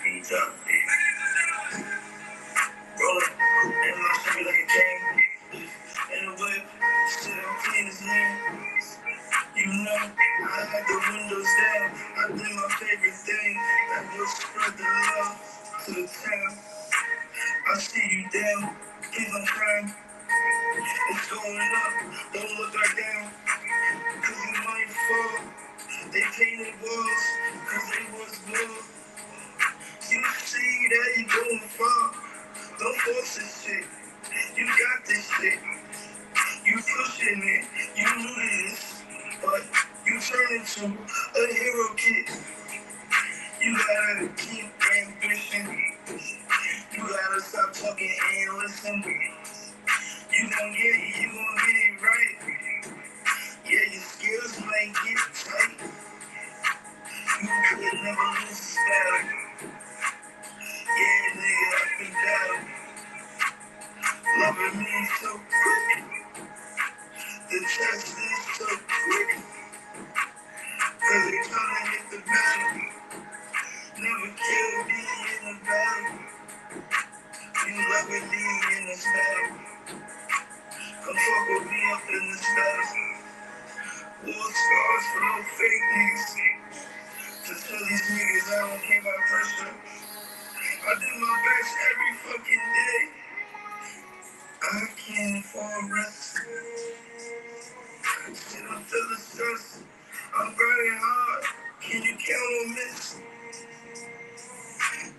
He dropped it. Roll up, and my shit like a king. In the whip, sit on clean his name. You know, I had the windows down. I did my favorite thing. That was spread the love to the town. I see you down, please don't cry. It's going up, don't look back down. Cause you might fall. They painted walls, cause they was blue. You see that you going far. Don't force this shit. You got this shit. You pushing it. You knew this. But you turn into a hero kid. You gotta keep ambition. You gotta stop talking and listen. You gon' get it right. Yeah, your skills might get tight. You could never lose this battle. Yeah, nigga, I've been battle. Loving me so quick. The test is so quick. Cause they tryna hit the battle. Never kill me in the battle. You loving me in this battle. Come fuck with me up in this battle. War scars for no fake niggas. To tell these niggas I don't care about pressure. I did my best every fucking day. I can't afford rest. Still I'm feeling stressed. I'm grinding hard. Can you count on this?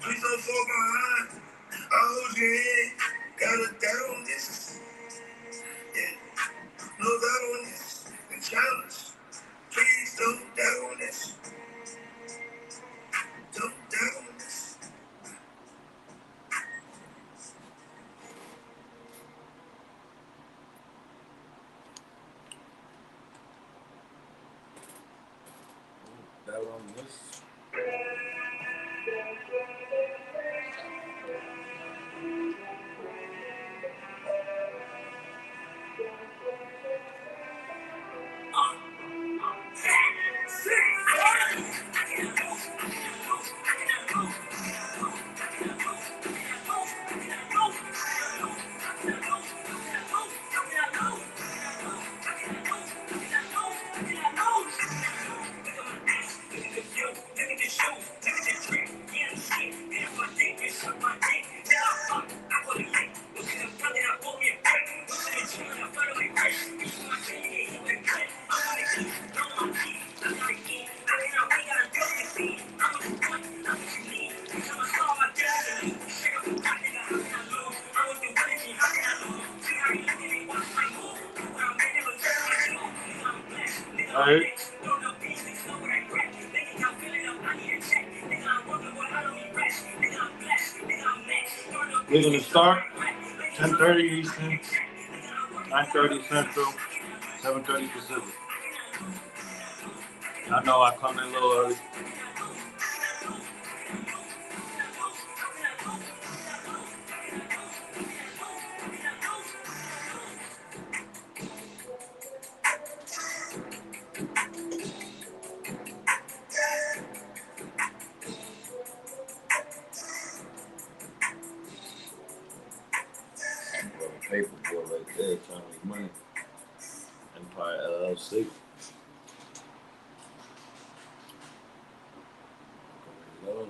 Please don't fall behind. I hold your hand. Got a doubt on this. Yeah, no doubt on this. And challenge. Please don't doubt on this. Don't doubt on this. Doubt on this. All right. We're gonna start 10:30 Eastern, 9:30 Central, 7:30 Pacific. I know I come in a little early. Paperboard right there, trying to make money. Empire LLC. Those.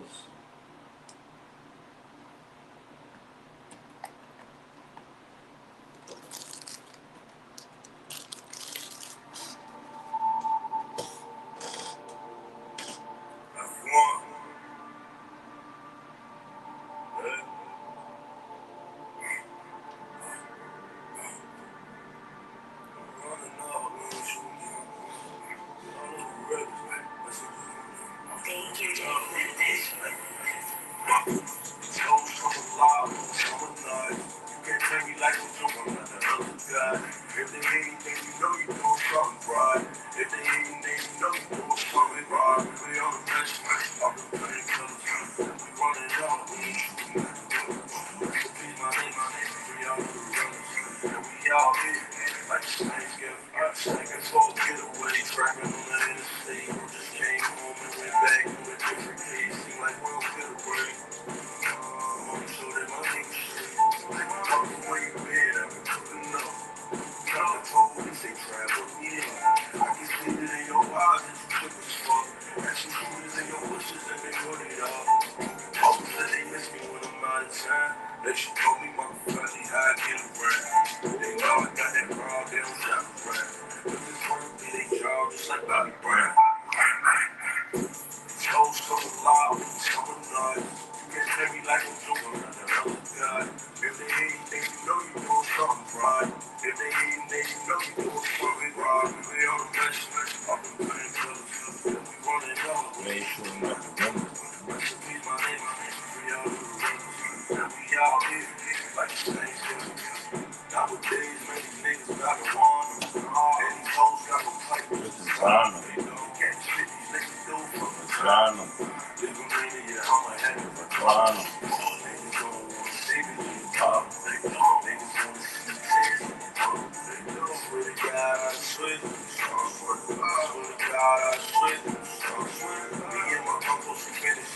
Toes so loud, so alive. You can hear me like I'm doing another guy. If they hate, then you know you doing something right. If they hate, then you know you doing something right. We on the best, I've been playing colors. We running out. We ain't shooting up the numbers. Recipes, my name, we out of the runners. And we out here, like the same thing. Nowadays, many niggas got a one. And these hoes got no pipe. This is Ghana. They don't get shit these niggas do from the Ghana. living in it, yeah, I'm a head of a Ghana. Niggas don't want to see me in the top. They don't. Niggas want to see me in the top. They don't. Swear to God, I swear. Swear to God, I swear. Me and my uncles should finish.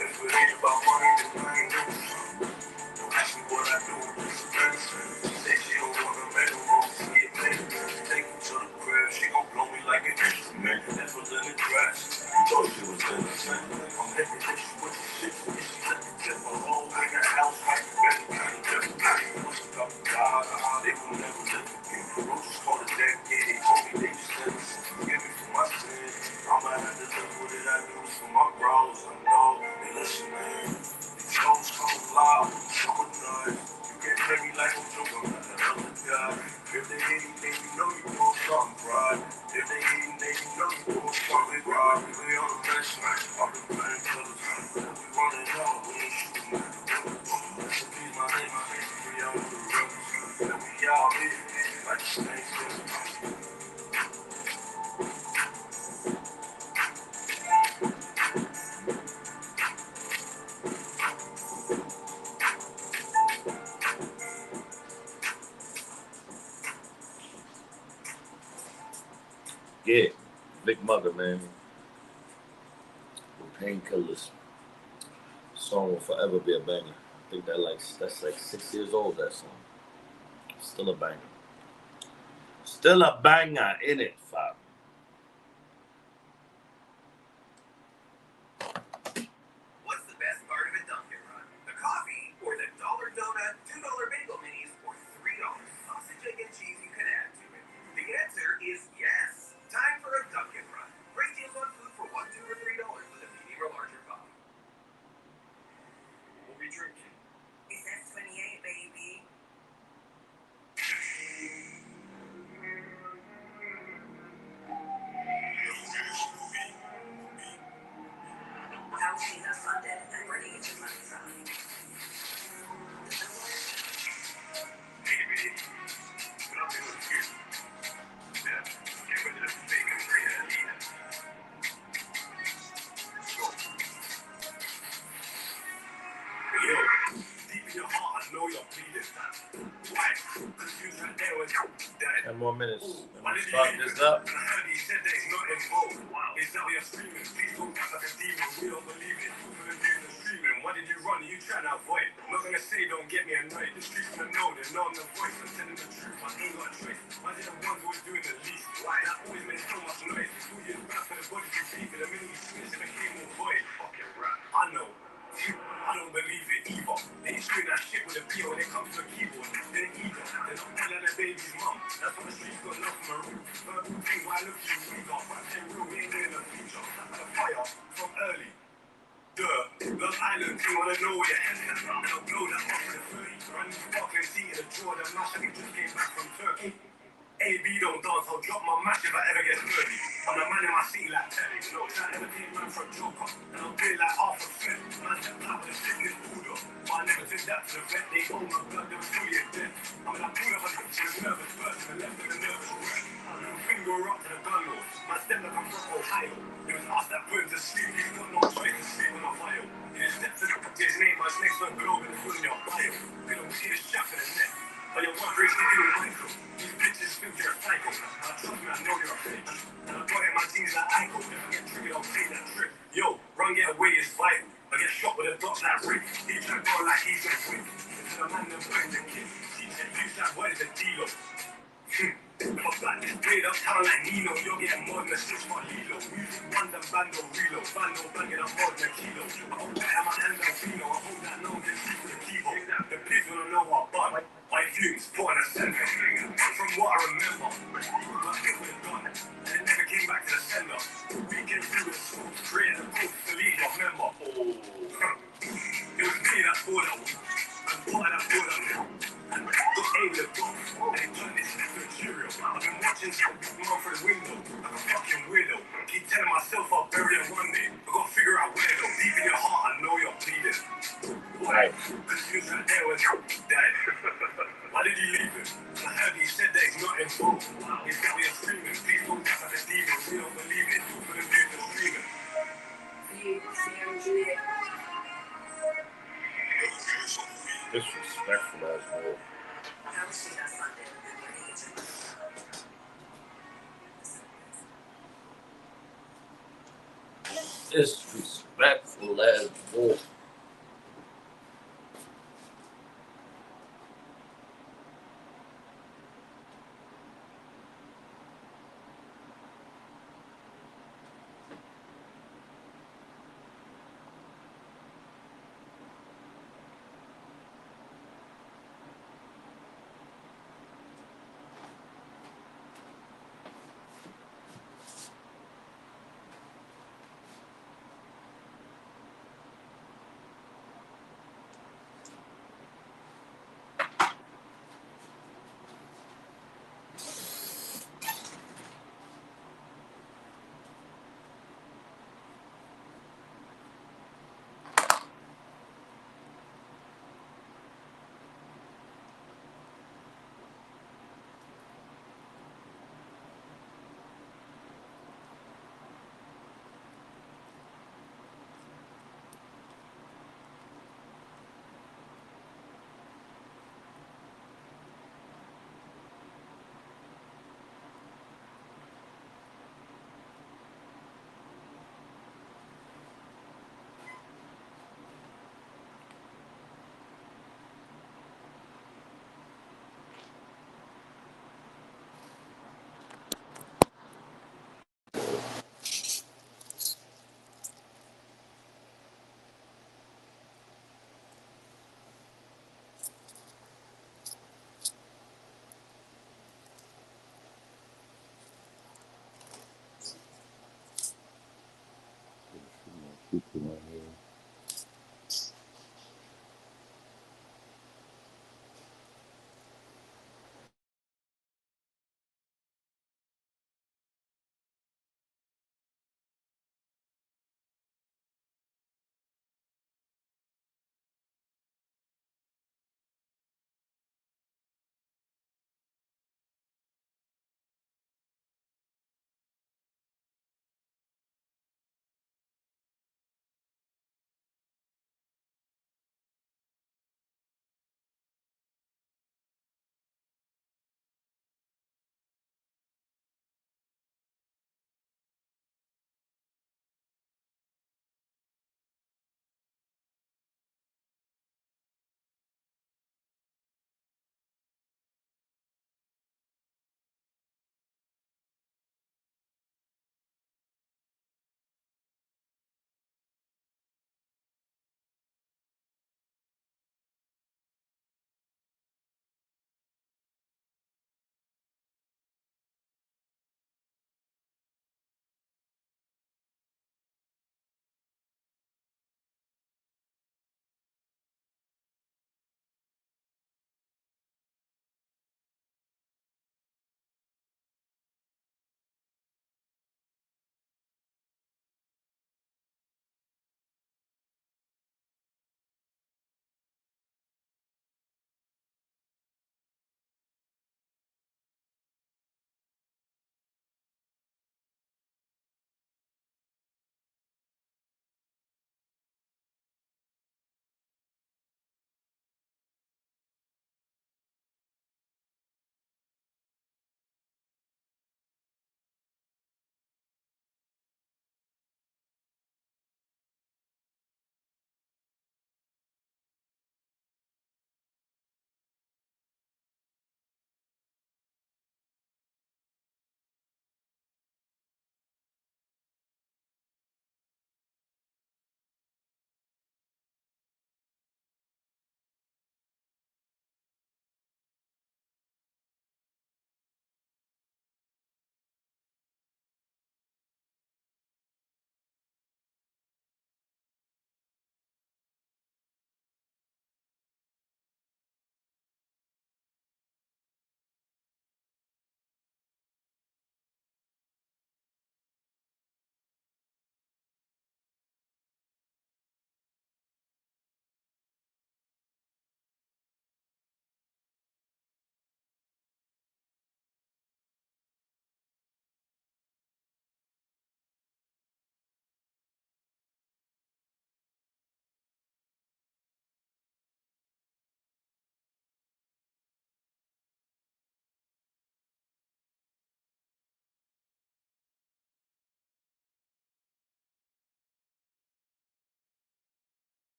If it ain't about money, then I ain't doing something. Don't ask me what I do. She say she don't want to make a roll. She get paid. Take me to the crib. She gon' blow me like an instrument. That's what's in the trash. You thought she was innocent. I'm heavy rich with the shit. If she let me tip a hole in the house, like you better kind of different. What's the cup of God? They will never live with me. Roaches called it that kid. They told me they just let me forgive me for my sins. I'ma have to live with it. I do this for my bros. I know they listening. These hoes come loud. So nice. You can hear me like I'm joking. I'm another guy. If they hate me, then you know you doing something right. If they hate me, then you know you doing something right. We on the best night. I've been playing colors. We running out. We ain't shooting at the window. Recipes, my name. We out of the runners. And we out here like the same thing. Yeah. Big Mother, man. With Painkillers. Song will forever be a banger. I think that's like 6 years old, that song. Still a banger. Still a banger, innit, fam? What's the best part of a Dunkin' Run? The coffee, or the $1 donut, $2 bagel minis, or $3 sausage, egg, and cheese you can add to it? The answer is yes. Time for a Dunkin' Run. Great deals on food for $1, $2, or $3 with a medium or larger cup. We'll be drinking. It's S28, baby. How she's not funded and where do you get your money from? Maybe. But I'm doing it here. Yeah. Get rid of the fake and bring it in. So. Yo, deep in your heart, I know you're bleeding. Why? Because you was right there when you died. 10 more minutes. I'm gonna start this up. I heard he said that he's not involved. Wow. It's out here screaming. Please don't act like a demon. We don't believe it. You for the news and streaming. Why did you run? You trying to avoid? I'm not gonna say don't get me annoyed. The streets gonna know. They know I'm the voice. I'm telling the truth. I ain't got a choice. Why did the ones always doing the least? Why? That always made so much noise. 2 years back for the body to speak. And the minute you switch, it became more void. Fucking rap. I know. I don't believe it either. They scream that shit with a P when it comes to a keyboard. They're eager. They're not telling their baby's mum. That's what the streets got love from a root. Verbal thing, why look you weaker? But they're real, we ain't doing a feature. The fire from early. Love Island, you wanna know where your head's at? And I'll blow that off with a 30. Run sparkling tea in the drawer, that mash like it just came back from Turkey. AB don't dance, I'll drop my match if I ever get dirty. I'm a man in my seat like Terry. No, try to imitate man from Joker. And I'll do it like Arthur Fett. Man stepped out with a sickness Buddha. But I never did that to the vet. They own my blood, they was fully in debt. I'm in a pool of a lips with a nervous person and left with a nervous wreck. Finger up to the gun lord. My step like I'm from Ohio. It was us that put him to sleep. He's got no choice to sleep on a file. He just stepped to his name, my next one globe and full in your bio. They don't see the shaft in the neck. But you're wondering if you're Michael. These bitches think you're a psycho. Now trust me, I know you're a bitch. And I got in my jeans like Icon. If I get triggered, I'll take that trip. Yo, run get away is vital. I get shot with a dot like Rick. He try to go like he's a quick. To the man that put the kid. She said, use that word as a dealer. Fuck that, this played uptown like Nino. You're getting more than a 6 for Lilo. Music band and bando reload. Bando banging up more than a kilo. I hold that in my hand like Pino. I hold that no get sleep with a keyboard. The pigs wanna know what bun. My fumes, put on a center. From what I remember, I hit with a gun. And it never came back to the sender. Weekend with a school, creating a good for league, I remember. Oh. It was me that scored that one. And part of that scored that one. Got A with a box, and it turned this into a material. I've been watching some man through the window, like a fucking weirdo. Keep telling myself I'll bury it one day. I gotta figure out where though. Deep in your heart, I know you're bleeding. Why? Because he was in there when he died. Why did he leave him? I heard he said that he's not involved. He's got me screaming. Please don't tap at the demon. We don't believe it. Two for the views of streaming. Disrespectful as well. Disrespectful as well. People right here.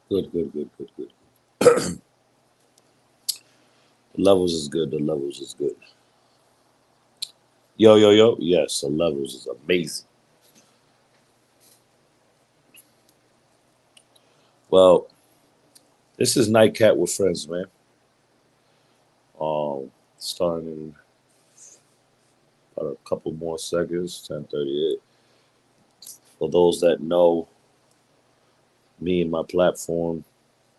Good, good, good, good, good. The levels is good. The levels is good. Yo, yo, yo. Yes, the levels is amazing. Well, this is Nightcap with friends, man. Starting in about a couple more seconds, 10:38. For those that know me and my platform,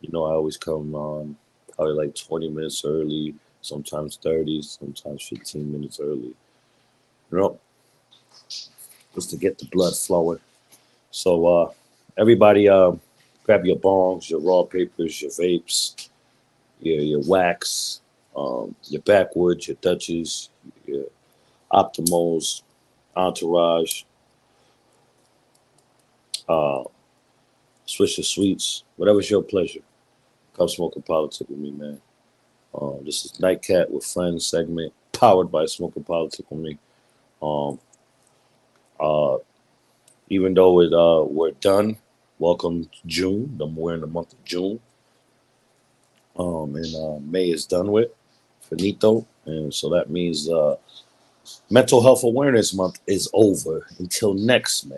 you know I always come on probably like 20 minutes early, sometimes 30, sometimes 15 minutes early. You know, just to get the blood flowing. So everybody, grab your bongs, your raw papers, your vapes, your wax, your backwoods, your Dutchies, your Optimals, Entourage, uh, Swisher Sweets, whatever's your pleasure. Come smoke a politic with me, man. This is Nightcat with Friends segment, powered by Smoking Politic with me. Um, uh, Even though we're done, welcome to June. We're in the month of June. And May is done with, finito. And so that means Mental Health Awareness Month is over until next May.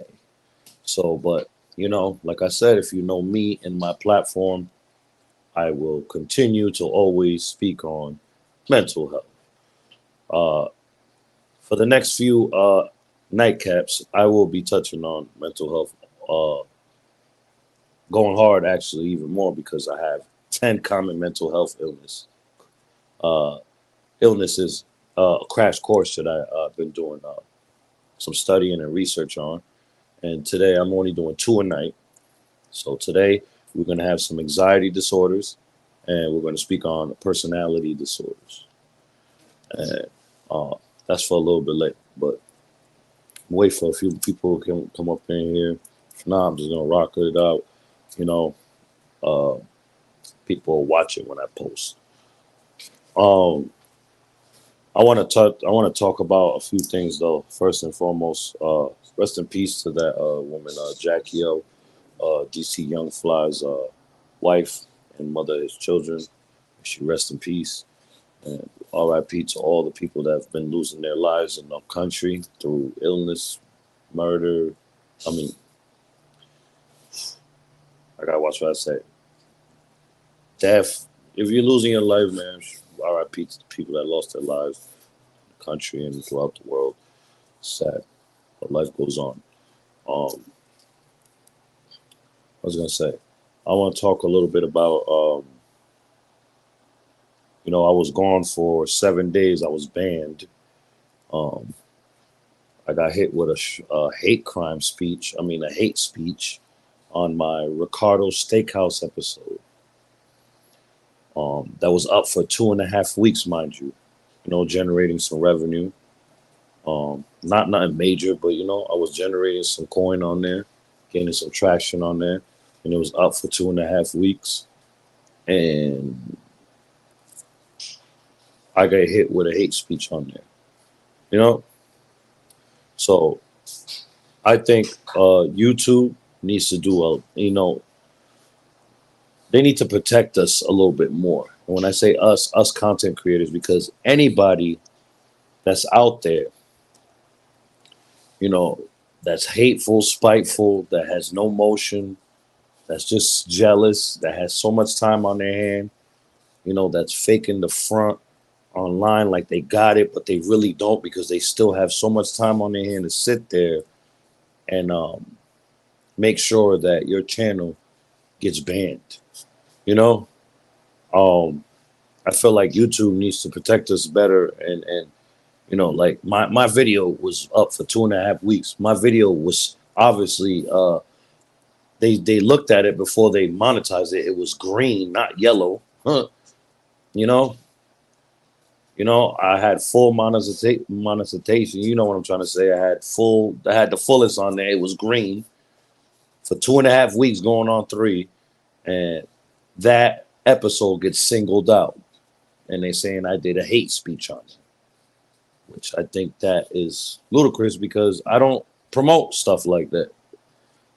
So, but, like I said, if you know me and my platform, I will continue to always speak on mental health. Uh, for the next few nightcaps, I will be touching on mental health, going hard actually even more because I have 10 common mental health uh, illnesses, a crash course that I've been doing some studying and research on. And today I'm only doing two a night. So today we're going to have some anxiety disorders and we're going to speak on personality disorders. And uh, that's for a little bit late, but wait for a few people who can come up in here. If not, I'm just going to rock it out. You know, uh, people are watching when I post. Um, I want to touch. I want to talk about a few things though. First and foremost, rest in peace to that woman, Jackie O, DC Young Fly's wife and mother of his children. She rest in peace. And R.I.P. to all the people that have been losing their lives in the country through illness, murder. I mean, I gotta watch what I say. Death. If you're losing your life, man, R.I.P. to the people that lost their lives in the country and throughout the world. Sad, but life goes on. Um, I was gonna say, I want to talk a little bit about. I was gone for 7 days. I was banned. Um, I got hit with a hate crime speech. I mean, a hate speech on my Ricardo Steakhouse episode. That was up for 2.5 weeks, mind you. Generating some revenue. Not nothing major, but I was generating some coin on there, gaining some traction on there, and it was up for 2.5 weeks. And I got hit with a hate speech on there. You know, so I think YouTube needs to do they need to protect us a little bit more. And when I say us content creators, because anybody that's out there, you know, that's hateful, spiteful, that has no motion, that's just jealous, that has so much time on their hand, that's faking the front online like they got it, but they really don't because they still have so much time on their hand to sit there and make sure that your channel gets banned. You know, um, I feel like YouTube needs to protect us better. And like my video was up for 2.5 weeks. My video was obviously they looked at it before they monetized it. It was green, not yellow. Huh. You know, I had full monetization. You know what I'm trying to say? I had the fullest on there. It was green for 2.5 weeks, going on 3, and that episode gets singled out, and they saying I did a hate speech on it, which I think that is ludicrous because I don't promote stuff like that.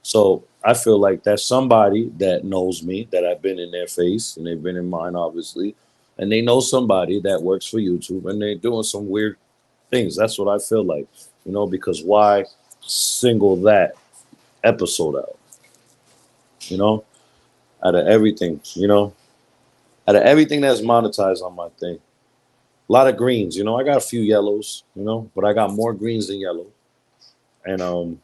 So I feel like that's somebody that knows me, that I've been in their face and they've been in mine, obviously. And they know somebody that works for YouTube and they're doing some weird things. That's what I feel like, because why single that episode out, you know, out of everything, out of everything that's monetized on my thing. A lot of greens, I got a few yellows, but I got more greens than yellow. And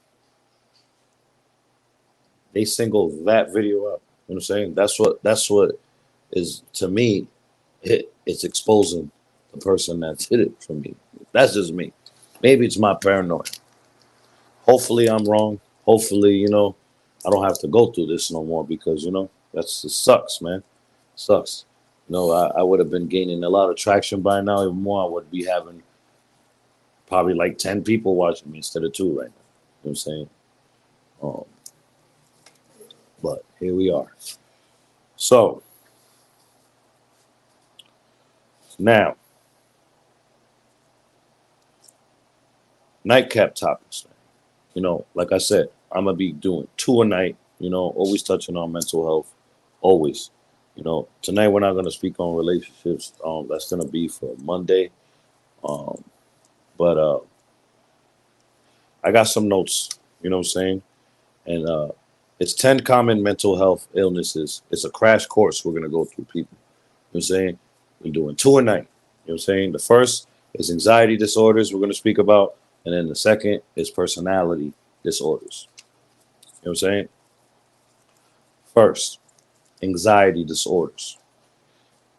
they single that video up. You know what I'm saying? That's what is, to me, it's exposing the person that's hit it for me. That's just me. Maybe it's my paranoia. Hopefully I'm wrong. Hopefully, I don't have to go through this no more because, it sucks, man. It sucks. I would have been gaining a lot of traction by now. Even more, I would be having probably like 10 people watching me instead of 2 right now. You know what I'm saying? Um, but here we are. So now, NightCap topics. Like I said, I'm gonna be doing 2 a night. Always touching on mental health. Always. Tonight we're not gonna speak on relationships. That's gonna be for Monday. Um, but I got some notes. You know what I'm saying? And it's 10 common mental health illnesses. It's a crash course we're gonna go through, people. You know what I'm saying? We're doing 2 a night. You know what I'm saying? The first is anxiety disorders we're gonna speak about, and then the second is personality disorders. You know what I'm saying? First, anxiety disorders.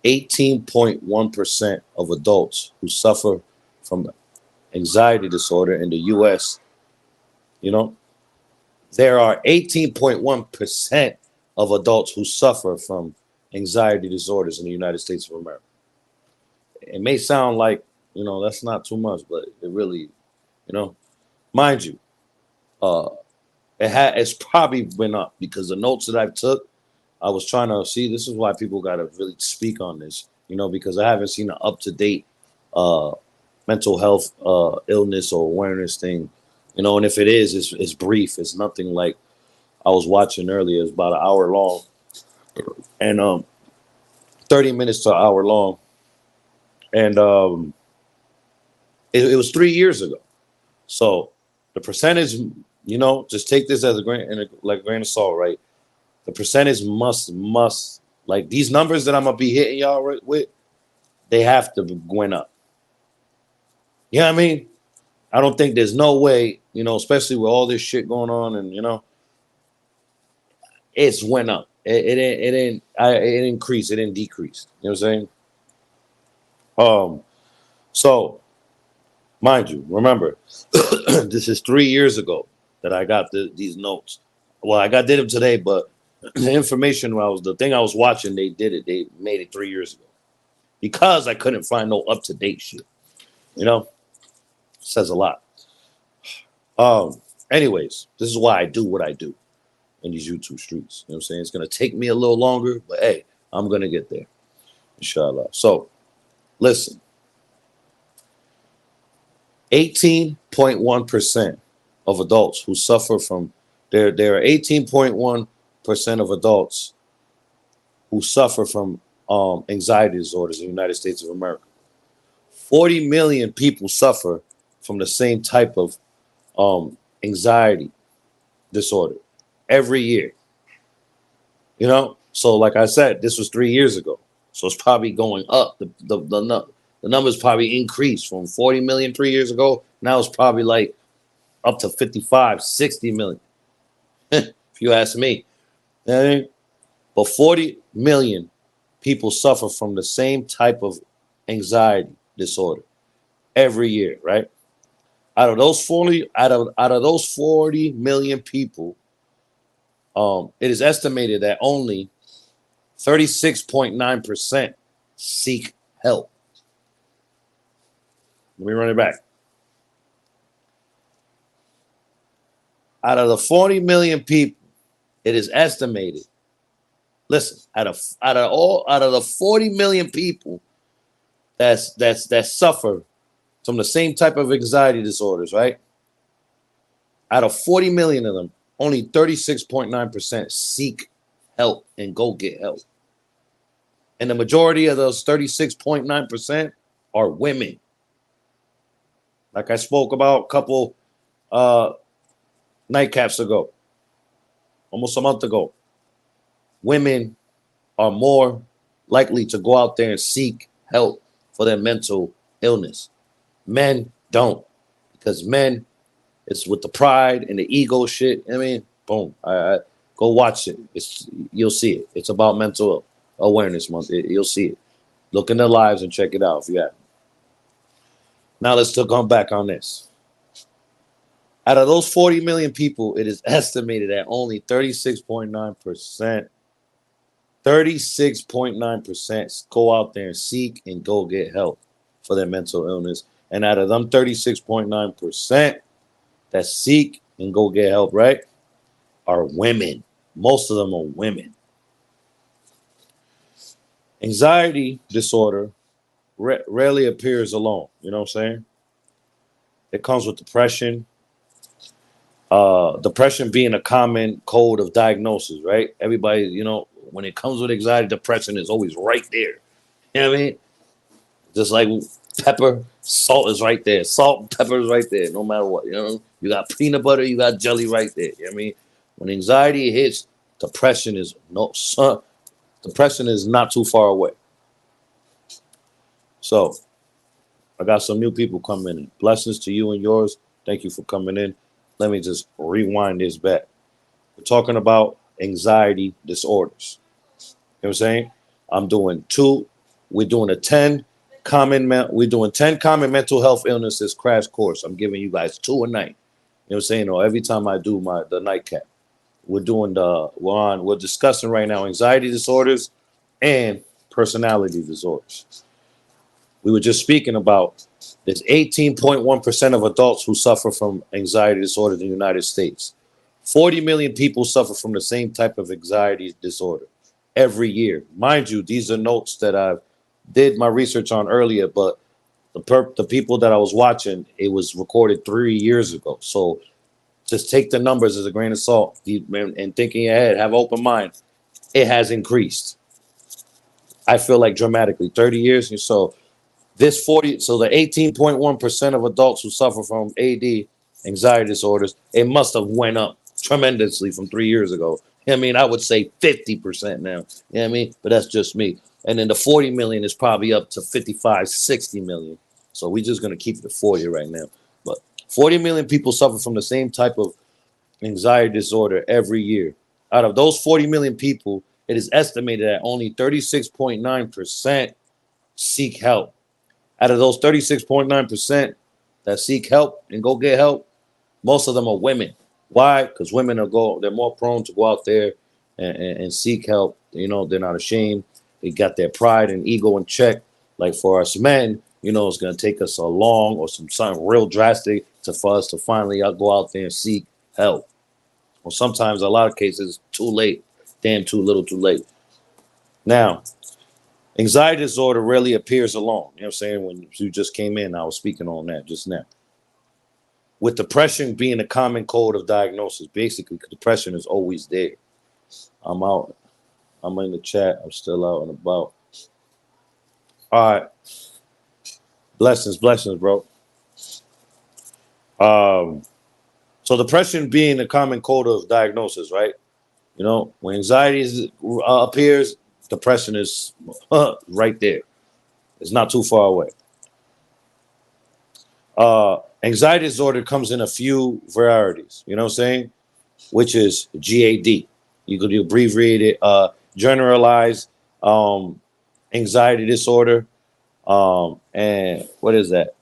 18.1% of adults who suffer from anxiety disorder in the US, there are 18.1% of adults who suffer from anxiety disorders in the United States of America. It may sound like, that's not too much, but it really, mind you, uh, it's probably went up because the notes that I took, I was trying to see. This is why people got to really speak on this, because I haven't seen an up-to-date uh, mental health illness or awareness thing, and if it is, it's brief. It's nothing like I was watching earlier. It's about an hour long, and 30 minutes to an hour long, and it was 3 years ago. So the percentage, just take this as a grain of salt, right? The percentage must like these numbers that I'm gonna be hitting y'all with, they have to went up. You know what I mean? I don't think there's no way, especially with all this shit going on, and it's went up. It increased. It didn't decrease. You know what I'm saying? So mind you, remember, this is 3 years ago that I got these notes. Well, did them today, but the information the thing I was watching, they did it. They made it 3 years ago because I couldn't find no up to date shit. Says a lot. Anyways, this is why I do what I do in these YouTube streets. You know what I'm saying? It's gonna take me a little longer, but hey, I'm gonna get there, inshallah. So, listen. 18.1% of adults who suffer from there are 18.1% of adults who suffer from anxiety disorders in the United States of America. 40 million people suffer from the same type of anxiety disorder every year. So like I said, this was 3 years ago. So it's probably going up. The numbers probably increased from 40 million 3 years ago. Now it's probably like up to 55, 60 million. If you ask me. But 40 million people suffer from the same type of anxiety disorder every year, right? Out of those 40 million people, it is estimated that only 36.9% seek help. Let me run it back. Out of the 40 million people, it is estimated. Listen, out of the 40 million people that suffer from the same type of anxiety disorders, right? Out of 40 million of them, only 36.9% seek help and go get help. And the majority of those 36.9% are women. Like I spoke about a couple nightcaps ago, almost a month ago. Women are more likely to go out there and seek help for their mental illness. Men don't, because men, it's with the pride and the ego shit. I mean, boom. I go watch it. You'll see it. It's about mental awareness month. You'll see it. Look in their lives and check it out if you have. Now let's come back on this. Out of those 40 million people, it is estimated that only 36.9% go out there and seek and go get help for their mental illness. And out of them 36.9% that seek and go get help, right, are women. Most of them are women. Anxiety disorder rarely appears alone. You know what I'm saying? It comes with depression. Depression being a common code of diagnosis, right? Everybody, you know, when it comes with anxiety, depression is always right there. You know what I mean? Just like pepper, salt is right there. Salt and pepper is right there, no matter what. You know, you got peanut butter, you got jelly right there. You know what I mean? When anxiety hits, depression is not too far away. So I got some new people coming in. Blessings to you and yours. Thank you for coming in. Let me just rewind this back. We're talking about anxiety disorders. You know what I'm saying? We're doing 10 common mental health illnesses crash course. I'm giving you guys 2 a night. You know what I'm saying? Or every time I do the nightcap. We're discussing right now anxiety disorders and personality disorders. We were just speaking about there's 18.1% of adults who suffer from anxiety disorder in the United States. 40 million people suffer from the same type of anxiety disorder every year. Mind you, these are notes that I did my research on earlier, but the people that I was watching, it was recorded 3 years ago. So just take the numbers as a grain of salt and think in your head, have an open mind. It has increased. I feel like dramatically, 30 years. And so the 18.1% of adults who suffer from AD, anxiety disorders, it must have went up tremendously from 3 years ago. I mean, I would say 50% now. You know what I mean? But that's just me. And then the 40 million is probably up to 55, 60 million. So we're just going to keep it at 40 right now. But 40 million people suffer from the same type of anxiety disorder every year. Out of those 40 million people, it is estimated that only 36.9% seek help. Out of those 36.9% that seek help and go get help, most of them are women. Why? Because women they're more prone to go out there and seek help. You know, they're not ashamed. They got their pride and ego in check. Like for us men, you know, it's gonna take us a long or something real drastic for us to finally go out there and seek help. Or sometimes a lot of cases too late. Damn, too little, too late. Now, anxiety disorder rarely appears alone. You know what I'm saying? When you just came in, I was speaking on that just now. With depression being a common code of diagnosis, basically, depression is always there. I'm out. I'm in the chat. I'm still out and about. All right. Blessings, bro. So depression being a common code of diagnosis, right? You know, when anxiety appears, depression is right there. It's not too far away. Anxiety disorder comes in a few varieties, you know what I'm saying? Which is GAD. You could abbreviate it, generalized anxiety disorder. And what is that?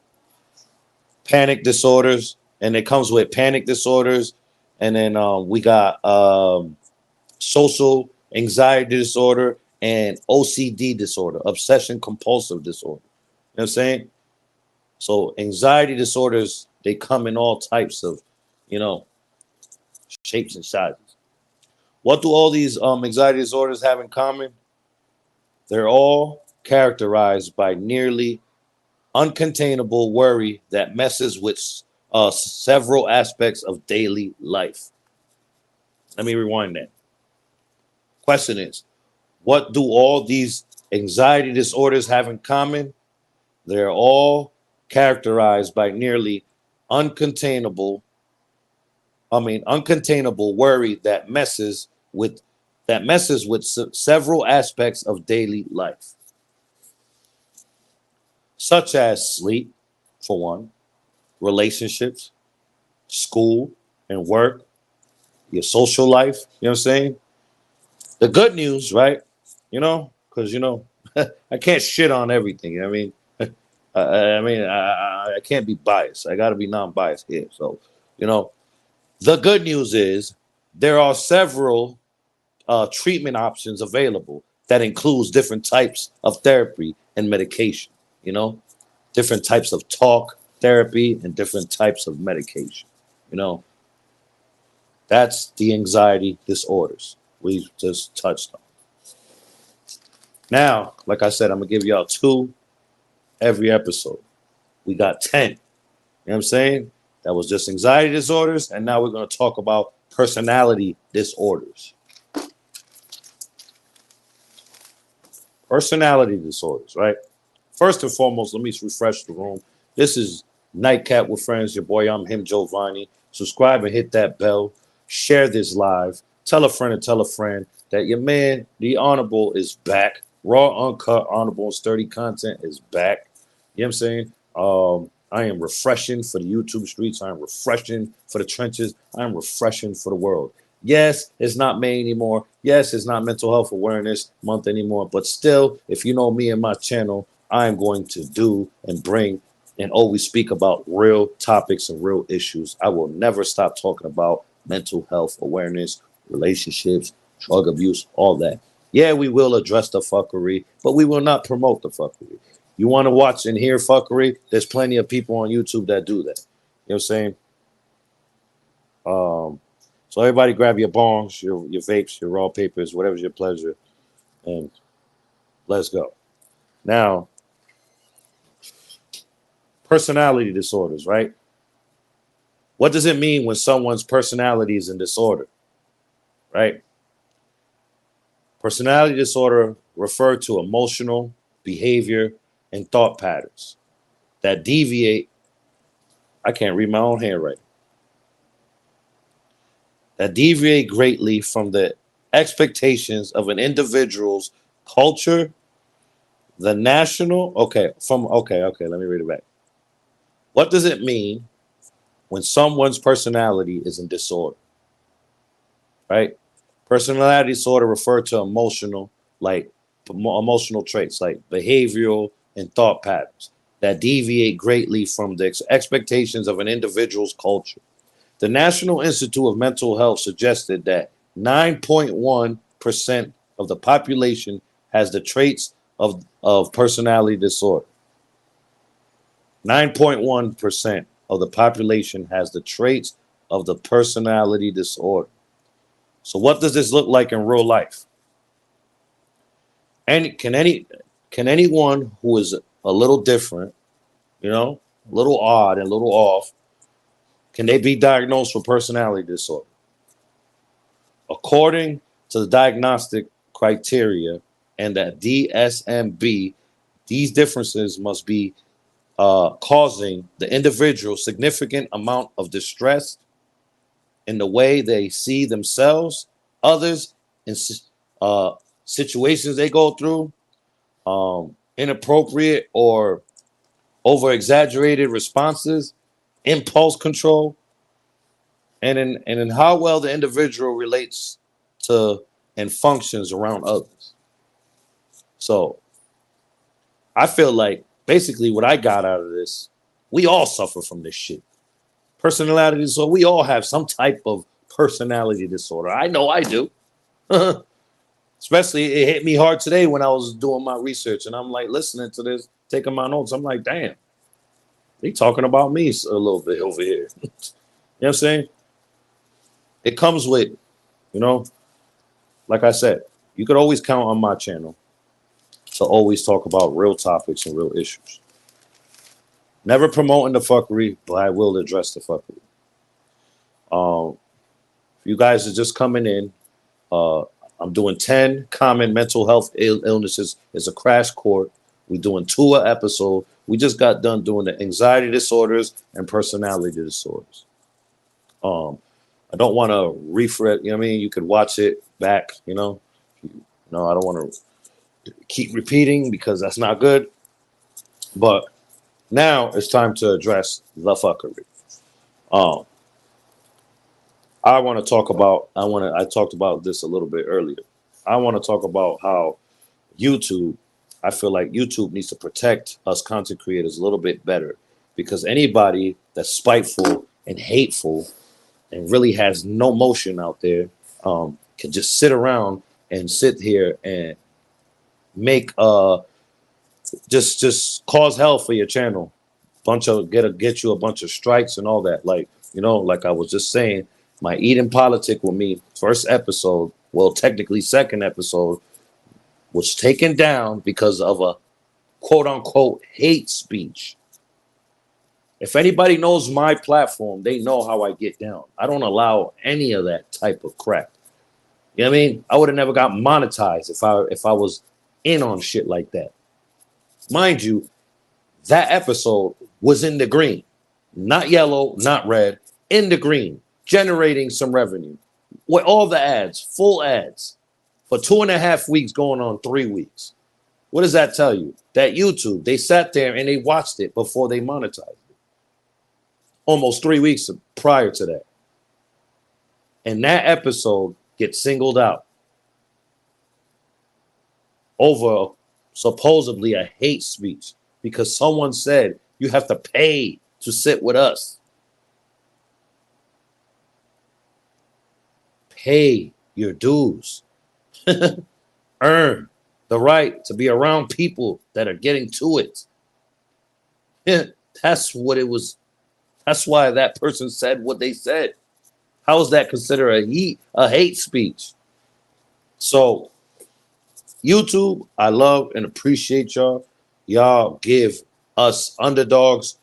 Panic disorders. And it comes with panic disorders. And then we got social anxiety disorder and OCD disorder, obsession compulsive disorder. You know what I'm saying? So anxiety disorders, they come in all types of, you know, shapes and sizes. What do all these anxiety disorders have in common? They're all characterized by nearly uncontainable worry that messes with several aspects of daily life. Let me rewind that. Question is, what do all these anxiety disorders have in common? They're all characterized by nearly uncontainable, uncontainable worry that messes with several aspects of daily life, such as sleep, for one, relationships, school and work, your social life. You know what I'm saying? The good news, right? Because I can't shit on everything. You know what I mean? I can't be biased. I got to be non-biased here. So, you know, the good news is there are several treatment options available that includes different types of therapy and medication. You know, different types of talk therapy and different types of medication. You know, that's the anxiety disorders we just touched on. Now, like I said, I'm gonna give y'all 2 every episode. We got 10. You know what I'm saying? That was just anxiety disorders, and now we're gonna talk about personality disorders. Personality disorders, right? First and foremost, let me refresh the room. This is Nightcap with Friends. Your boy, I'm him, Giovanni. Subscribe and hit that bell. Share this live. Tell a friend and tell a friend that your man, the Honorable, is back. Raw, uncut, honorable, and sturdy content is back. You know what I'm saying? I am refreshing for the YouTube streets. I am refreshing for the trenches. I am refreshing for the world. Yes, it's not May anymore. Yes, it's not Mental Health Awareness Month anymore. But still, if you know me and my channel, I am going to do and bring and always speak about real topics and real issues. I will never stop talking about mental health awareness, relationships, drug abuse, all that. Yeah, we will address the fuckery, but we will not promote the fuckery. You want to watch and hear fuckery? There's plenty of people on YouTube that do that. You know what I'm saying? So everybody grab your bongs, your vapes, your raw papers, whatever's your pleasure, and let's go. Now, personality disorders, right? What does it mean when someone's personality is in disorder, right? Personality disorder refer to emotional, behavior, and thought patterns that deviate. I can't read my own handwriting. That deviate greatly from the expectations of an individual's culture, the national. Okay. Let me read it back. What does it mean when someone's personality is in disorder? Right? Personality disorder refer to emotional traits like behavioral and thought patterns that deviate greatly from the expectations of an individual's culture. The National Institute of Mental Health suggested that 9.1% of the population has the traits of personality disorder. 9.1% of the population has the traits of the personality disorder. So what does this look like in real life? And can anyone who is a little different, a little odd and a little off, can they be diagnosed with personality disorder? According to the diagnostic criteria and that DSM-B, these differences must be causing the individual significant amount of distress in the way they see themselves, others, and situations they go through, inappropriate or over exaggerated responses, impulse control, and in how well the individual relates to and functions around others. So I feel like basically what I got out of this, we all suffer from this shit. Personality disorder, we all have some type of personality disorder. I know I do. Especially it hit me hard today when I was doing my research and I'm like listening to this, taking my notes. I'm like, damn, they talking about me a little bit over here. You know what I'm saying? It comes with, like I said, you could always count on my channel to always talk about real topics and real issues. Never promoting the fuckery, but I will address the fuckery. If you guys are just coming in, uh, I'm doing 10 common mental health illnesses. It's a crash course. We're doing 2 episode. We just got done doing the anxiety disorders and personality disorders. Um, I don't want to refresh. You know what I mean? You could watch it back. No, I don't want to keep repeating because that's not good. But now it's time to address the fuckery. Um, I want to talk about. I talked about this a little bit earlier. I want to talk about how YouTube. I feel like YouTube needs to protect us content creators a little bit better because anybody that's spiteful and hateful and really has no motion out there can just sit around and sit here and make just cause hell for your channel. Get you a bunch of strikes and all that. Like, like I was just saying, my eating politic with me, first episode, well, technically second episode, was taken down because of a quote unquote hate speech. If anybody knows my platform, they know how I get down. I don't allow any of that type of crap. You know what I mean? I would have never got monetized if I was in on shit like that. Mind you, that episode was in the green, not yellow, not red, in the green, generating some revenue with all the ads, full ads, for 2.5 weeks going on 3 weeks. What does that tell you? That YouTube, they sat there and they watched it before they monetized it. Almost 3 weeks prior to that. And that episode gets singled out over supposedly a hate speech because someone said you have to pay to sit with us. Pay your dues. Earn the right to be around people that are getting to it. That's what it was. That's why that person said what they said. How is that considered a hate speech? So YouTube, I love and appreciate y'all. Y'all give us underdogs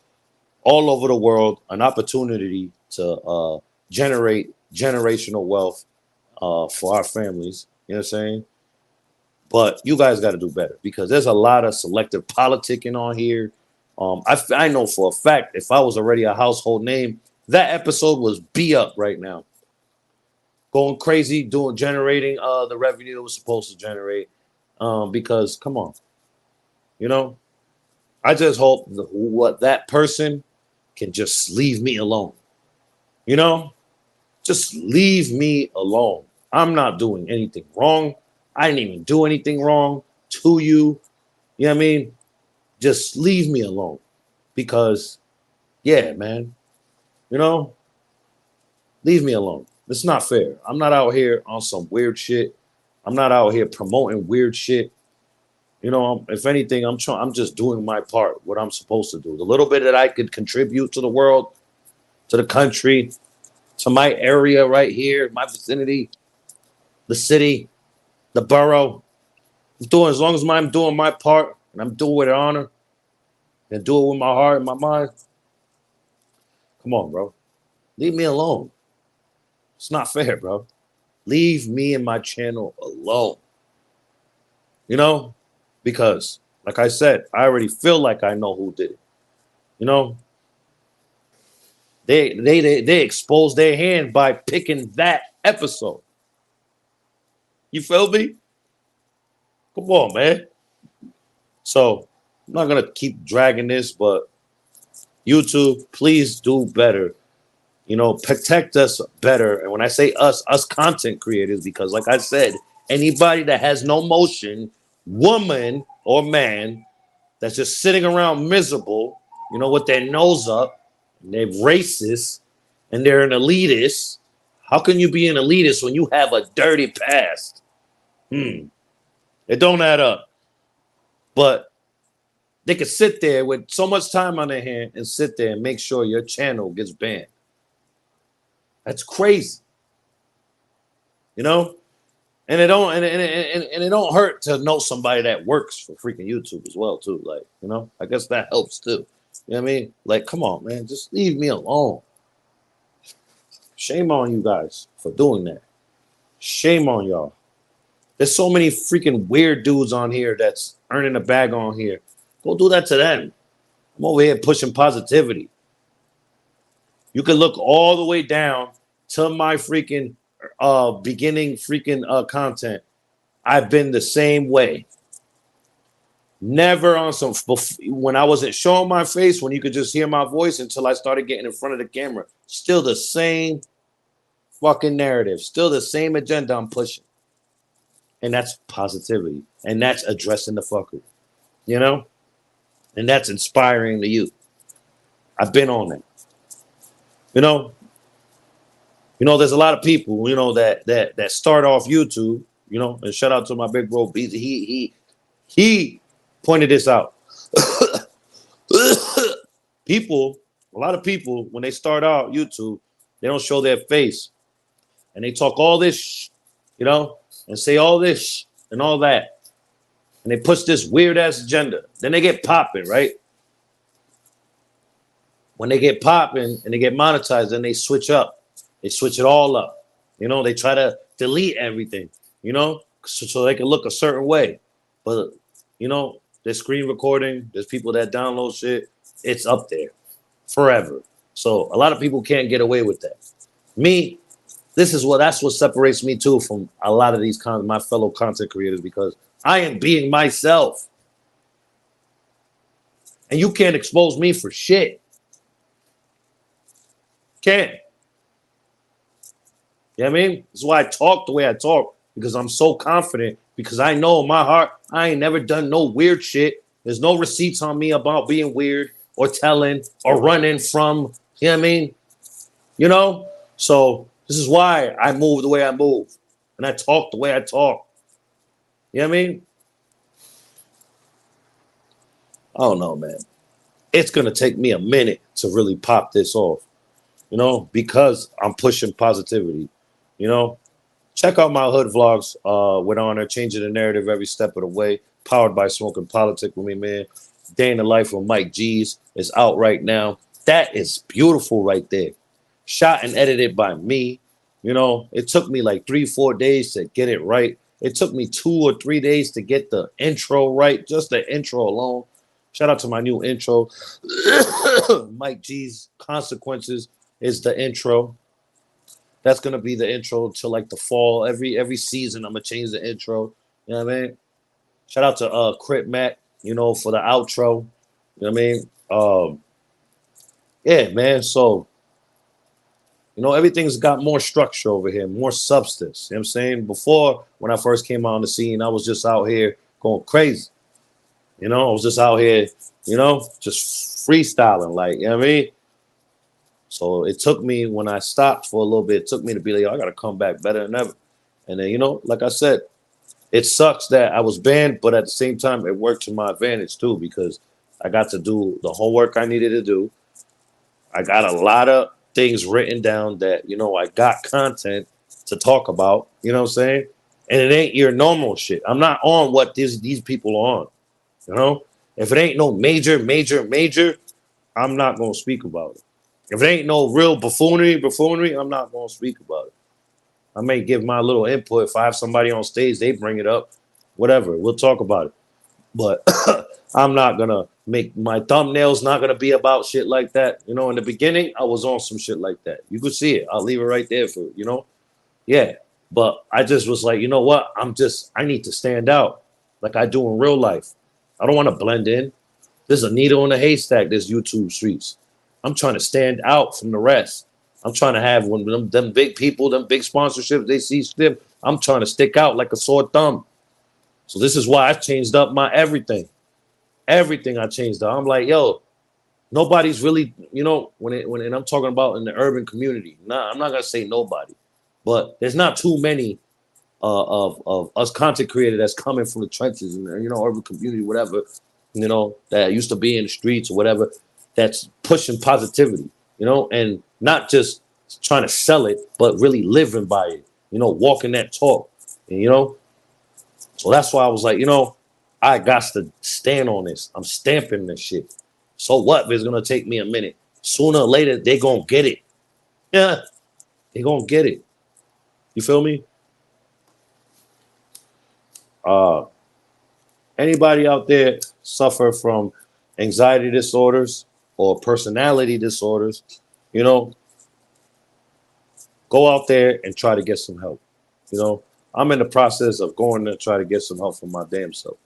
all over the world an opportunity to generate generational wealth for our families. You know what I'm saying? But you guys got to do better because there's a lot of selective politicking on here. I know for a fact if I was already a household name, that episode was be up right now. Going crazy, generating the revenue it was supposed to generate. Because come on, I just hope what that person can just leave me alone. Just leave me alone. I'm not doing anything wrong. I didn't even do anything wrong to you. You know what I mean? Just leave me alone. Because, yeah, man, leave me alone. It's not fair. I'm not out here on some weird shit. I'm not out here promoting weird shit. If anything, I'm just doing my part, what I'm supposed to do. The little bit that I could contribute to the world, to the country, to my area right here, my vicinity, the city, the borough. As long as I'm doing my part and I'm doing it with honor and do it with my heart and my mind. Come on, bro. Leave me alone. It's not fair, bro. Leave me and my channel alone. Because, like I said, I already feel like I know who did it. They exposed their hand by picking that episode. You feel me? Come on, man. So I'm not gonna keep dragging this, but YouTube, please do better. Protect us better. And when I say us content creators, because like I said, anybody that has no motion, woman or man, that's just sitting around miserable, with their nose up, and they're racist, and they're an elitist. How can you be an elitist when you have a dirty past? It don't add up. But they could sit there with so much time on their hand and sit there and make sure your channel gets banned. That's crazy. And it don't hurt to know somebody that works for freaking YouTube as well, too. Like, I guess that helps too. You know what I mean? Like, come on, man, just leave me alone. Shame on you guys for doing that. Shame on y'all. There's so many freaking weird dudes on here that's earning a bag on here. Go do that to them. I'm over here pushing positivity. You can look all the way down to my freaking beginning freaking content. I've been the same way. Never on some when I wasn't showing my face, when you could just hear my voice until I started getting in front of the camera. Still the same fucking narrative, still the same agenda I'm pushing. And that's positivity. And that's addressing the fucker. You know? And that's inspiring the youth. I've been on that. You know, there's a lot of people, that start off YouTube, and shout out to my big bro Beezy. He pointed this out. A lot of people, when they start out YouTube, they don't show their face. And they talk all this, and say all this and all that. And they push this weird ass agenda. Then they get popping, right? When they get popping and they get monetized, then they switch up. They switch it all up. They try to delete everything, so they can look a certain way. But, there's screen recording. There's people that download shit. It's up there forever. So a lot of people can't get away with that. Me, that's what separates me too from a lot of these my fellow content creators, because I am being myself. And you can't expose me for shit. Can't. You know what I mean? That's why I talk the way I talk, because I'm so confident, because I know in my heart I ain't never done no weird shit. There's no receipts on me about being weird or telling or running from, you know what I mean? So this is why I move the way I move and I talk the way I talk. You know what I mean? I don't know, man. It's going to take me a minute to really pop this off, because I'm pushing positivity, Check out my hood vlogs with Honor, changing the narrative every step of the way, powered by Smoking Politics with me, man. Day in the Life with Mike G's is out right now. That is beautiful right there. Shot and edited by me. It took me like 3-4 days to get it right. It took me 2 or 3 days to get the intro right, just the intro alone. Shout out to my new intro. Mike G's Consequences is the intro. That's gonna be the intro to like the fall. Every season, I'm gonna change the intro. You know what I mean? Shout out to Crit Mac, for the outro. You know what I mean? Yeah, man. So, everything's got more structure over here, more substance. You know what I'm saying? Before, when I first came on the scene, I was just out here going crazy. I was just out here, just freestyling, like, you know what I mean? So it took me, when I stopped for a little bit, it took me to be like, I got to come back better than ever. And then, like I said, it sucks that I was banned, but at the same time, it worked to my advantage too, because I got to do the homework I needed to do. I got a lot of things written down that, I got content to talk about, you know what I'm saying? And it ain't your normal shit. I'm not on what these people are on, If it ain't no major, I'm not going to speak about it. If it ain't no real buffoonery, I'm not going to speak about it. I may give my little input. If I have somebody on stage, they bring it up, whatever. We'll talk about it. But I'm not going to make my thumbnails not going to be about shit like that. In the beginning, I was on some shit like that. You could see it. I'll leave it right there for, Yeah. But I just was like, you know what? I need to stand out like I do in real life. I don't want to blend in. There's a needle in a haystack, this YouTube streets. I'm trying to stand out from the rest. I'm trying to have one of them big people, them big sponsorships, they see them. I'm trying to stick out like a sore thumb. So this is why I changed up my everything. Everything I changed up. I'm like, yo, nobody's really, when I'm talking about in the urban community. Nah, I'm not gonna say nobody, but there's not too many of us content creators that's coming from the trenches and urban community, whatever, that used to be in the streets or whatever, that's pushing positivity, and not just trying to sell it, but really living by it, walking that talk. And, so that's why I was like, I got to stand on this. I'm stamping this shit. So what? It's going to take me a minute. Sooner or later, they're going to get it. Yeah. They gonna get it. You feel me? Anybody out there suffer from anxiety disorders or personality disorders, you know, go out there and try to get some help. You know, I'm in the process of going to try to get some help for my damn self.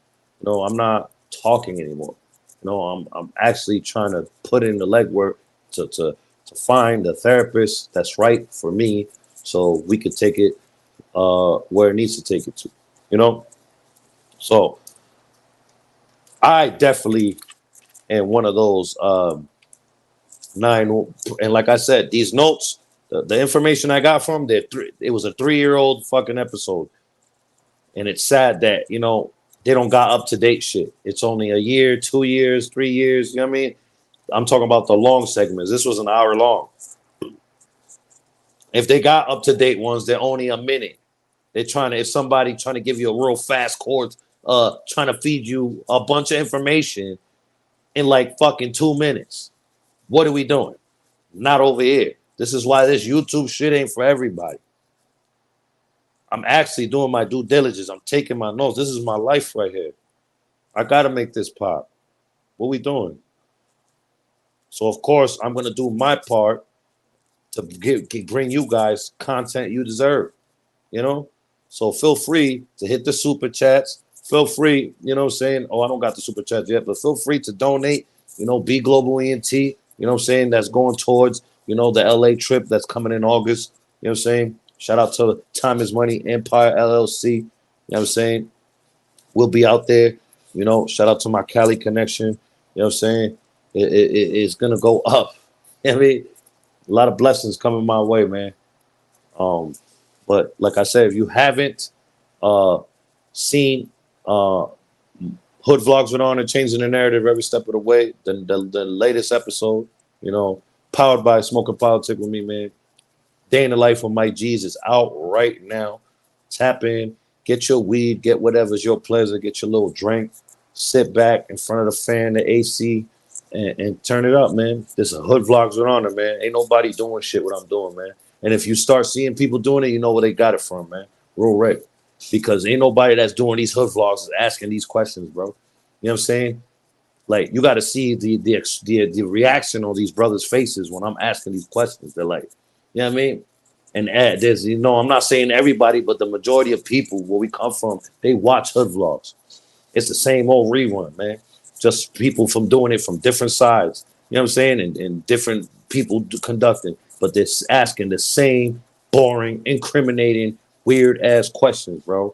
You know, I'm not talking anymore. You know, I'm actually trying to put in the legwork to find a therapist that's right for me, so we could take it where it needs to take it to. You know, so I definitely am one of those nine. And like I said, these notes, the information I got from it was a 3-year-old fucking episode. And it's sad that, you know, they don't got up to date shit. It's only a year, 2 years, 3 years. You know what I mean? I'm talking about the long segments. This was an hour long. If they got up to date ones, they're only a minute. They're trying to, if somebody trying to give you a real fast course, trying to feed you a bunch of information in like fucking 2 minutes. What are we doing? Not over here. This is why this YouTube shit ain't for everybody. I'm actually doing my due diligence. I'm taking my notes. This is my life right here. I gotta make this pop. What we doing? So of course I'm gonna do my part to bring you guys content you deserve. You know, so feel free to hit the super chats. Feel free, you know, saying, oh, I don't got the super chats yet, but feel free to donate. You know, Be Global ENT. You know, what I'm saying that's going towards the LA trip that's coming in August. You know, what I'm saying shout out to Time is Money Empire LLC. You know, what I'm saying we'll be out there. You know, shout out to my Cali connection. You know, what I'm saying it's gonna go up. I mean, a lot of blessings coming my way, man. Um, but like I said, if you haven't uh, seen Hood Vlogs with Honor changing the narrative every step of the way, the latest episode, you know, powered by Smoking Politics with me, man. Day in the Life with Mike G's is out right now. Tap in, get your weed, get whatever's your pleasure, get your little drink, sit back in front of the fan, the AC, and turn it up, man. This is Hood Vlogs with Honor, man. Ain't nobody doing shit what I'm doing, man. And if you start seeing people doing it, you know where they got it from, man. Real right. Because ain't nobody that's doing these hood vlogs is asking these questions, bro. You know what I'm saying? Like you got to see the reaction on these brothers' faces when I'm asking these questions. They're like, you know what I mean? And there's, I'm not saying everybody, but the majority of people where we come from, they watch hood vlogs. It's the same old rerun, man. Just people from doing it from different sides. You know what I'm saying? And different people conducting, but they're asking the same boring, incriminating, weird ass questions, bro.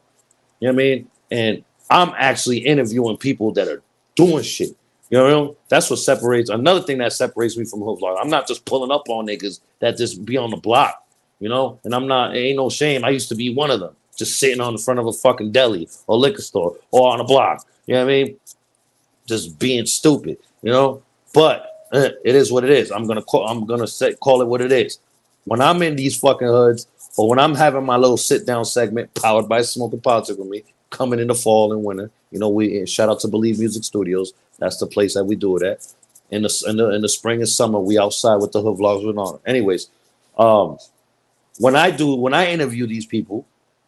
You know what I mean? And I'm actually interviewing people that are doing shit. You know what I mean? That's what separates. Another thing that separates me from hood vlog. I'm not just pulling up on niggas that just be on the block. You know, and I'm not. It ain't no shame. I used to be one of them, just sitting on the front of a fucking deli or liquor store or on a block. You know what I mean? Just being stupid. You know, but it is what it is. I'm gonna call it what it is. When I'm in these fucking hoods, or when I'm having my little sit down segment powered by Smoking Politics with me, coming in the fall and winter. You know, we shout out to Believe Music Studios. That's the place that we do it at. In the spring and summer, we outside with the hood vlogs with on. Anyways, when I interview these people,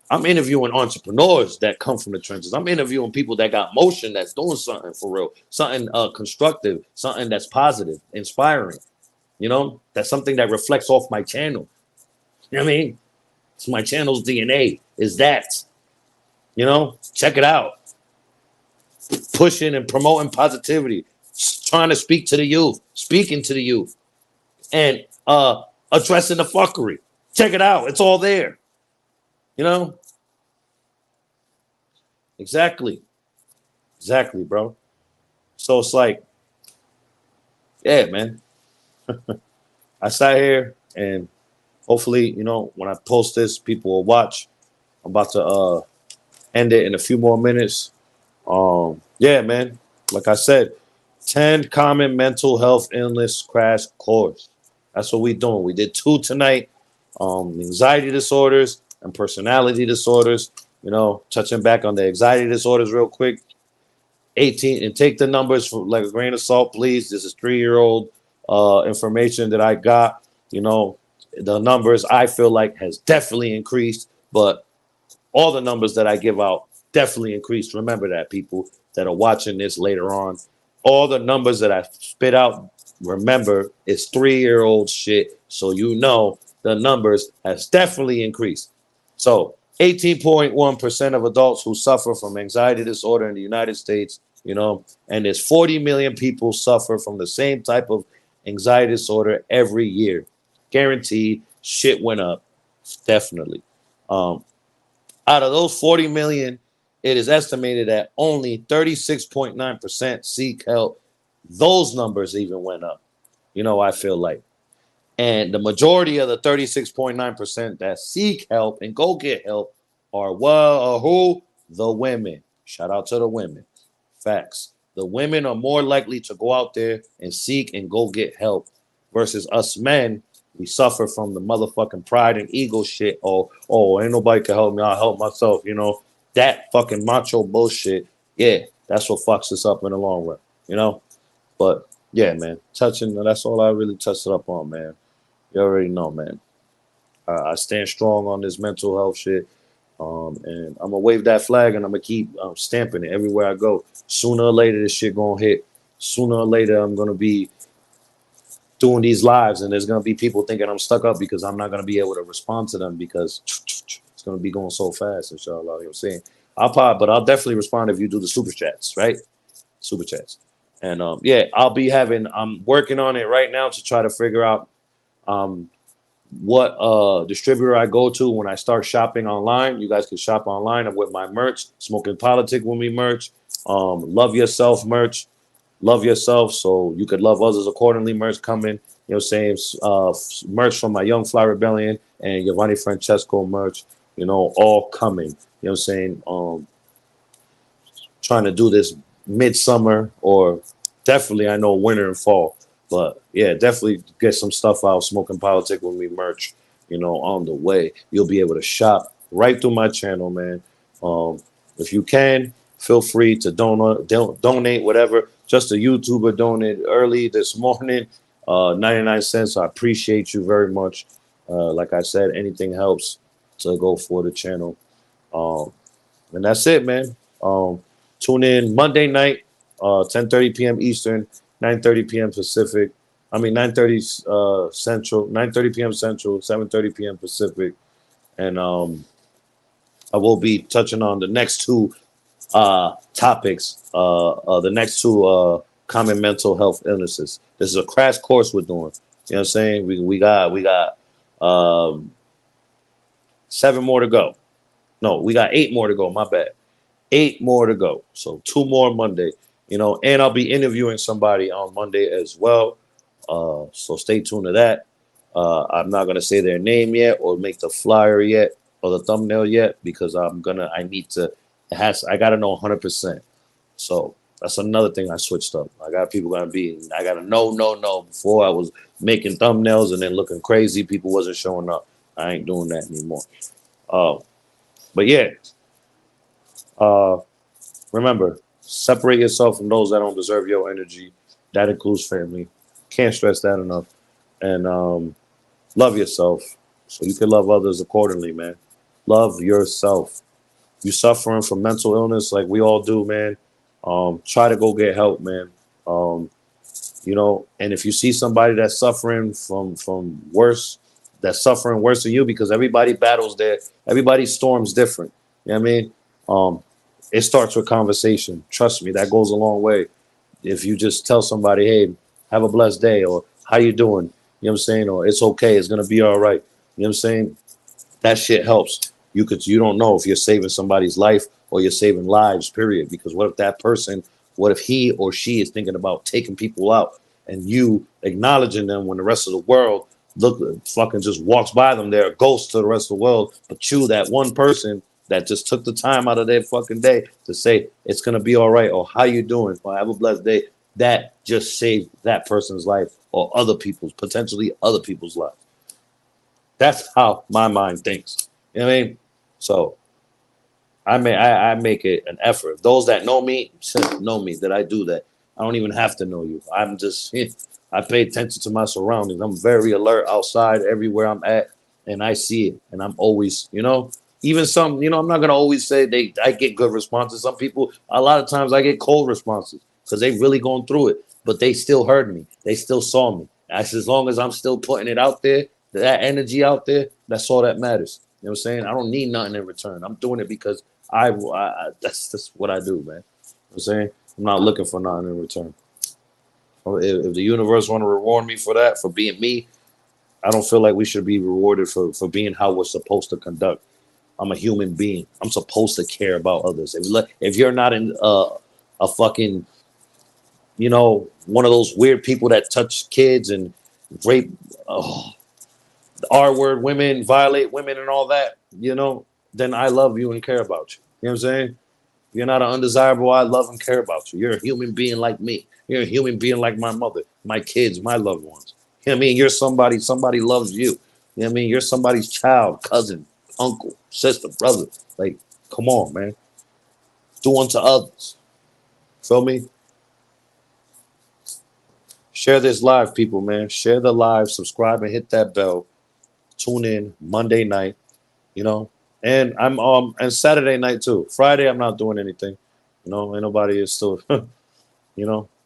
I'm interviewing entrepreneurs that come from the trenches. I'm interviewing people that got motion, that's doing something for real, something constructive, something that's positive, inspiring. You know, that's something that reflects off my channel. You know what I mean? It's my channel's DNA is that. You know, check it out. Pushing and promoting positivity, trying to speak to the youth, speaking to the youth, and addressing the fuckery. Check it out. It's all there. You know? Exactly. Exactly, bro. So it's like, yeah, man. I sat here and hopefully, when I post this, people will watch. I'm about to end it in a few more minutes. Yeah, man. Like I said, 10 common mental health illness crash course. That's what we doing. We did 2 tonight. Anxiety disorders and personality disorders. Touching back on the anxiety disorders real quick. 18, and take the numbers for like a grain of salt, please. This is 3-year-old information that I got. the numbers I feel like has definitely increased, but all the numbers that I give out definitely increased. Remember that, people that are watching this later on. All the numbers that I spit out, remember, it's 3-year-old shit. So you know the numbers has definitely increased. So 18.1% of adults who suffer from anxiety disorder in the United States, and there's 40 million people suffer from the same type of anxiety disorder every year. Guaranteed, shit went up. Definitely. Um, Out of those 40 million, it is estimated that only 36.9% seek help. Those numbers even went up. I feel like. And the majority of the 36.9% that seek help and go get help are, well, who? The women. Shout out to the women. Facts. The women are more likely to go out there and seek and go get help versus us men. We suffer from the motherfucking pride and ego shit. Ain't nobody can help me. I'll help myself. That fucking macho bullshit. Yeah, that's what fucks us up in the long run. But yeah, man, that's all I really touched it up on, man. You already know, man. I stand strong on this mental health shit. And I'm gonna wave that flag and I'm gonna keep stamping it everywhere I go. Sooner or later, this shit gonna hit. Sooner or later, I'm gonna be doing these lives, and there's gonna be people thinking I'm stuck up because I'm not gonna be able to respond to them because it's gonna be going so fast. Inshallah, you know what I'm saying. I'll definitely respond if you do the super chats, right? Super chats, and yeah, I'm working on it right now to try to figure out um, what distributor I go to when I start shopping online. You guys can shop online with my merch, Smoking Politic with me merch, Love Yourself merch, Love Yourself so you could love others accordingly merch coming. Saying merch from my Young Fly Rebellion and Giovanni Francesco merch, all coming. Saying trying to do this midsummer or definitely I know winter and fall. But yeah, definitely get some stuff out. Smoking Politic with me merch, on the way. You'll be able to shop right through my channel, man. If you can, feel free to donate whatever. Just a YouTuber donated early this morning, 99 cents. I appreciate you very much. Like I said, anything helps to go for the channel. And that's it, man. Tune in Monday night, 10:30 p.m. Eastern, 9:30 p.m. Pacific. 9:30 Central, 9:30 p.m. Central, 7:30 p.m. Pacific. And I will be touching on the next two topics, the next two common mental health illnesses. This is a crash course we're doing. You know what I'm saying? We got 7 more to go. No, we got 8 more to go. My bad. 8 more to go. So 2 more Monday, and I'll be interviewing somebody on Monday as well. So stay tuned to that. I'm not gonna say their name yet or make the flyer yet or the thumbnail yet because I gotta know 100%. So that's another thing I switched up. I gotta know before I was making thumbnails and then looking crazy. People wasn't showing up. I ain't doing that anymore. But yeah. Remember, separate yourself from those that don't deserve your energy. That includes family. Can't stress that enough. And love yourself so you can love others accordingly, man. Love yourself. You suffering from mental illness like we all do, man. Try to go get help, man. Um, and if you see somebody that's suffering from worse, that's suffering worse than you, because everybody's storm's different. You know what I mean? It starts with conversation. Trust me, that goes a long way. If you just tell somebody, hey, have a blessed day, or how you doing? You know what I'm saying? Or it's okay, it's gonna be all right. You know what I'm saying? That shit helps. You don't know if you're saving somebody's life or you're saving lives, period. Because what if he or she is thinking about taking people out and you acknowledging them when the rest of the world fucking just walks by them, they're a ghost to the rest of the world. But you, that one person that just took the time out of their fucking day to say it's gonna be all right, or how you doing, or have a blessed day, that just saved that person's life or potentially other people's lives. That's how my mind thinks. You know what I mean? So I make it an effort. Those that know me know me that I do that. I don't even have to know you. I'm just I pay attention to my surroundings. I'm very alert outside everywhere I'm at, and I see it. And I'm always, even some, I'm not gonna always say I get good responses. Some people, a lot of times I get cold responses because they really going through it, but they still heard me. They still saw me. As long as I'm still putting it out there, that energy out there, that's all that matters. You know what I'm saying? I don't need nothing in return. I'm doing it because that's what I do, man. You know what I'm saying? I'm not looking for nothing in return. If the universe want to reward me for that, for being me, I don't feel like we should be rewarded for being how we're supposed to conduct. I'm a human being. I'm supposed to care about others. If you're not in a fucking, one of those weird people that touch kids and rape, the R word women, violate women and all that, then I love you and care about you. You know what I'm saying? You're not an undesirable. I love and care about you. You're a human being like me. You're a human being like my mother, my kids, my loved ones. You know what I mean? You're somebody loves you. You know what I mean? You're somebody's child, cousin, uncle, sister, brother. Like, come on, man. Do unto others. Feel me? Share this live, people, man. Share the live, subscribe and hit that bell. Tune in Monday night, you know. And I'm and Saturday night too. Friday I'm not doing anything. Ain't nobody is still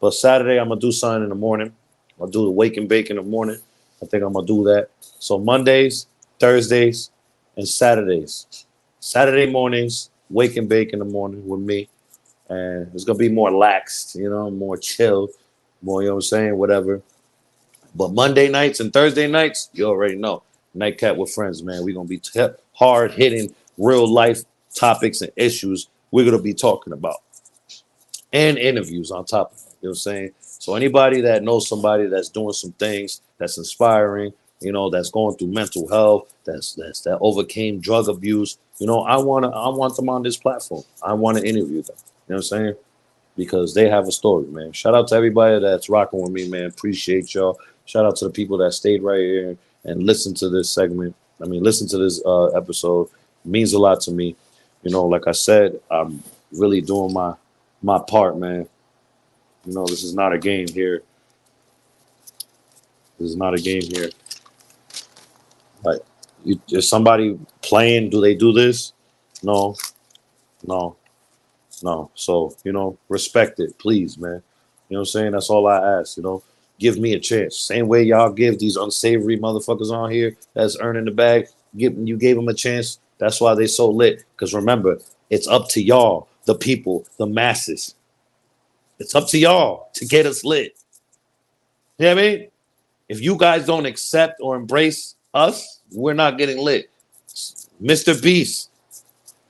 But Saturday I'm gonna do something in the morning. I'll do the wake and bake in the morning. I think I'm gonna do that. So Mondays, Thursdays, and Saturdays. Saturday mornings, wake and bake in the morning with me. And it's gonna be more laxed, more chill, more, what I'm saying, whatever. But Monday nights and Thursday nights, you already know. Nightcap with friends, man. We're gonna be hard hitting real life topics and issues we're gonna be talking about. And interviews on top of it. You know what I'm saying? So anybody that knows somebody that's doing some things that's inspiring, that's going through mental health, that overcame drug abuse, I want them on this platform. I want to interview them. You know what I'm saying? Because they have a story, man. Shout out to everybody that's rocking with me, man. Appreciate y'all. Shout out to the people that stayed right here and listened to this segment. Listen to this episode. It means a lot to me. Like I said, I'm really doing my part, man. This is not a game here. This is not a game here. Like, is somebody playing? Do they do this? No, no, no. So, respect it, please, man. You know what I'm saying? That's all I ask, Give me a chance. Same way y'all give these unsavory motherfuckers on here that's earning the bag. You gave them a chance. That's why they so lit. Because remember, it's up to y'all, the people, the masses. It's up to y'all to get us lit. You know what I mean? If you guys don't accept or embrace us, we're not getting lit. Mr. Beast,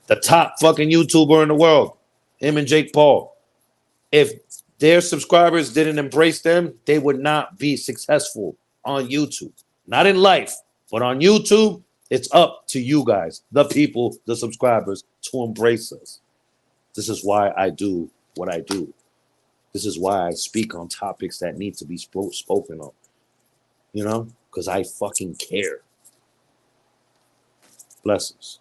the top fucking YouTuber in the world, him and Jake Paul. If their subscribers didn't embrace them, they would not be successful on YouTube. Not in life, but on YouTube, it's up to you guys, the people, the subscribers, to embrace us. This is why I do what I do. This is why I speak on topics that need to be spoken on. Because I fucking care. Blessings.